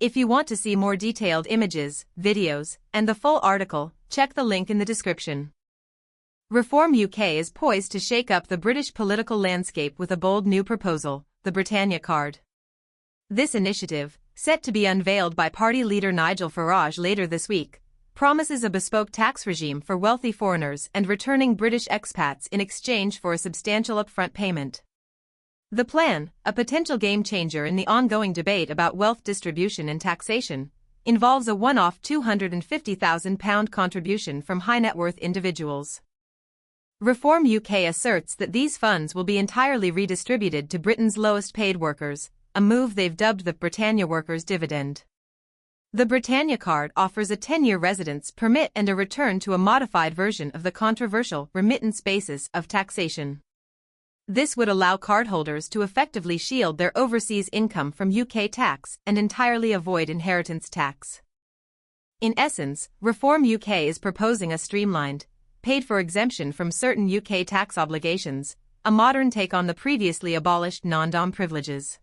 If you want to see more detailed images, videos, and the full article, check the link in the description. Reform UK is poised to shake up the British political landscape with a bold new proposal, the Britannia Card. This initiative, set to be unveiled by party leader Nigel Farage later this week, promises a bespoke tax regime for wealthy foreigners and returning British expats in exchange for a substantial upfront payment. The plan, a potential game-changer in the ongoing debate about wealth distribution and taxation, involves a one-off £250,000 contribution from high-net-worth individuals. Reform UK asserts that these funds will be entirely redistributed to Britain's lowest-paid workers, a move they've dubbed the Britannia Workers' Dividend. The Britannia Card offers a 10-year residence permit and a return to a modified version of the controversial remittance basis of taxation. This would allow cardholders to effectively shield their overseas income from UK tax and entirely avoid inheritance tax. In essence, Reform UK is proposing a streamlined, paid-for exemption from certain UK tax obligations, a modern take on the previously abolished non-dom privileges.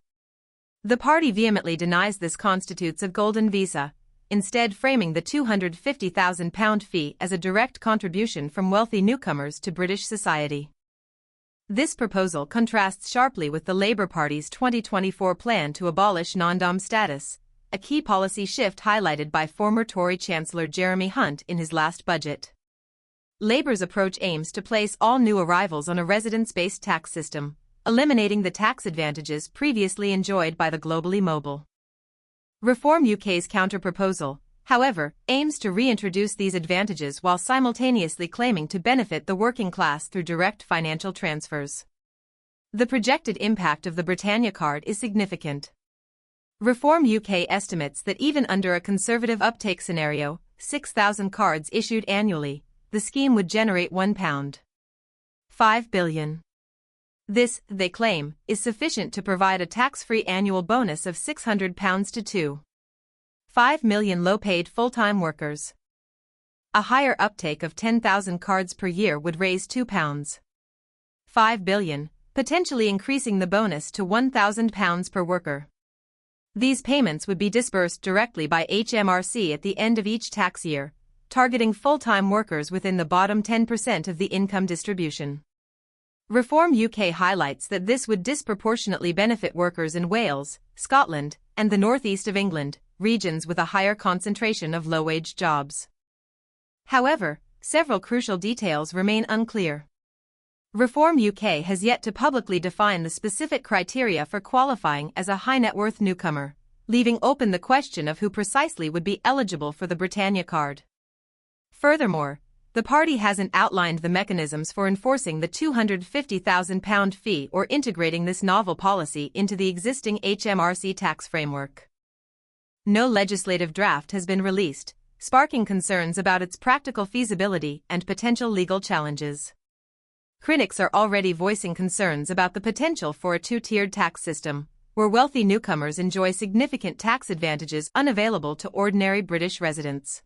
The party vehemently denies this constitutes a golden visa, instead framing the £250,000 fee as a direct contribution from wealthy newcomers to British society. This proposal contrasts sharply with the Labour Party's 2024 plan to abolish non-dom status, a key policy shift highlighted by former Tory Chancellor Jeremy Hunt in his last budget. Labour's approach aims to place all new arrivals on a residence-based tax system, eliminating the tax advantages previously enjoyed by the globally mobile. Reform UK's counter-proposal, however, aims to reintroduce these advantages while simultaneously claiming to benefit the working class through direct financial transfers. The projected impact of the Britannia Card is significant. Reform UK estimates that even under a conservative uptake scenario, 6,000 cards issued annually, the scheme would generate £1.5 billion. This, they claim, is sufficient to provide a tax-free annual bonus of £600 to 2.5 million low-paid full-time workers. A higher uptake of 10,000 cards per year would raise £2.5 billion, potentially increasing the bonus to £1,000 per worker. These payments would be disbursed directly by HMRC at the end of each tax year, targeting full-time workers within the bottom 10% of the income distribution. Reform UK highlights that this would disproportionately benefit workers in Wales, Scotland, and the northeast of England, regions with a higher concentration of low-wage jobs. However, several crucial details remain unclear. Reform UK has yet to publicly define the specific criteria for qualifying as a high-net-worth newcomer, leaving open the question of who precisely would be eligible for the Britannia Card. Furthermore, the party hasn't outlined the mechanisms for enforcing the £250,000 fee or integrating this novel policy into the existing HMRC tax framework. No legislative draft has been released, sparking concerns about its practical feasibility and potential legal challenges. Critics are already voicing concerns about the potential for a two-tiered tax system, where wealthy newcomers enjoy significant tax advantages unavailable to ordinary British residents.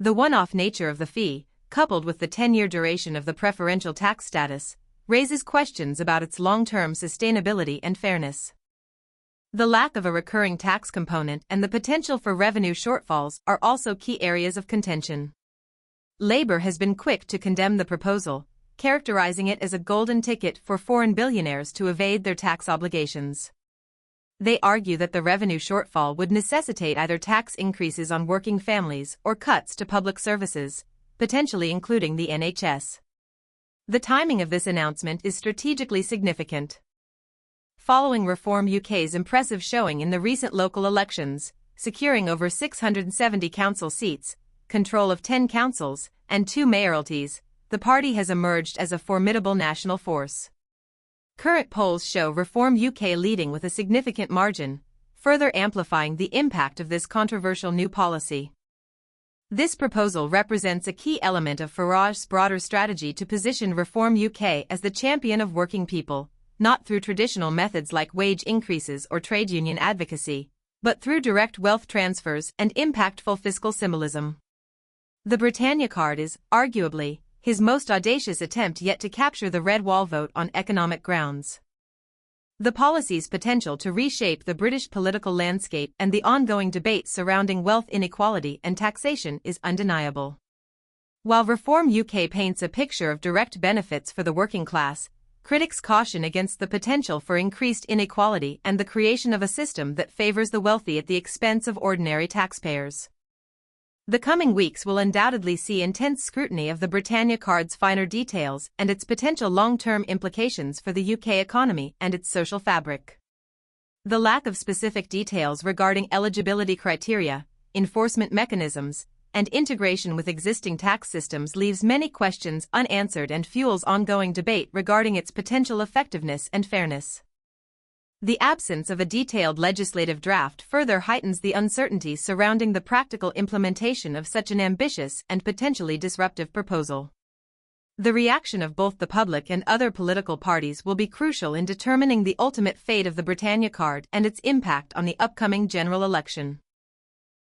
The one-off nature of the fee, coupled with the 10-year duration of the preferential tax status, raises questions about its long-term sustainability and fairness. The lack of a recurring tax component and the potential for revenue shortfalls are also key areas of contention. Labour has been quick to condemn the proposal, characterising it as a golden ticket for foreign billionaires to evade their tax obligations. They argue that the revenue shortfall would necessitate either tax increases on working families or cuts to public services, potentially including the NHS. The timing of this announcement is strategically significant. Following Reform UK's impressive showing in the recent local elections, securing over 670 council seats, control of 10 councils, and 2 mayoralties, the party has emerged as a formidable national force. Current polls show Reform UK leading with a significant margin, further amplifying the impact of this controversial new policy. This proposal represents a key element of Farage's broader strategy to position Reform UK as the champion of working people, not through traditional methods like wage increases or trade union advocacy, but through direct wealth transfers and impactful fiscal symbolism. The Britannia Card is, arguably, his most audacious attempt yet to capture the red wall vote on economic grounds. The policy's potential to reshape the British political landscape and the ongoing debate surrounding wealth inequality and taxation is undeniable. While Reform UK paints a picture of direct benefits for the working class, critics caution against the potential for increased inequality and the creation of a system that favors the wealthy at the expense of ordinary taxpayers. The coming weeks will undoubtedly see intense scrutiny of the Britannia Card's finer details and its potential long-term implications for the UK economy and its social fabric. The lack of specific details regarding eligibility criteria, enforcement mechanisms, and integration with existing tax systems leaves many questions unanswered and fuels ongoing debate regarding its potential effectiveness and fairness. The absence of a detailed legislative draft further heightens the uncertainty surrounding the practical implementation of such an ambitious and potentially disruptive proposal. The reaction of both the public and other political parties will be crucial in determining the ultimate fate of the Britannia Card and its impact on the upcoming general election.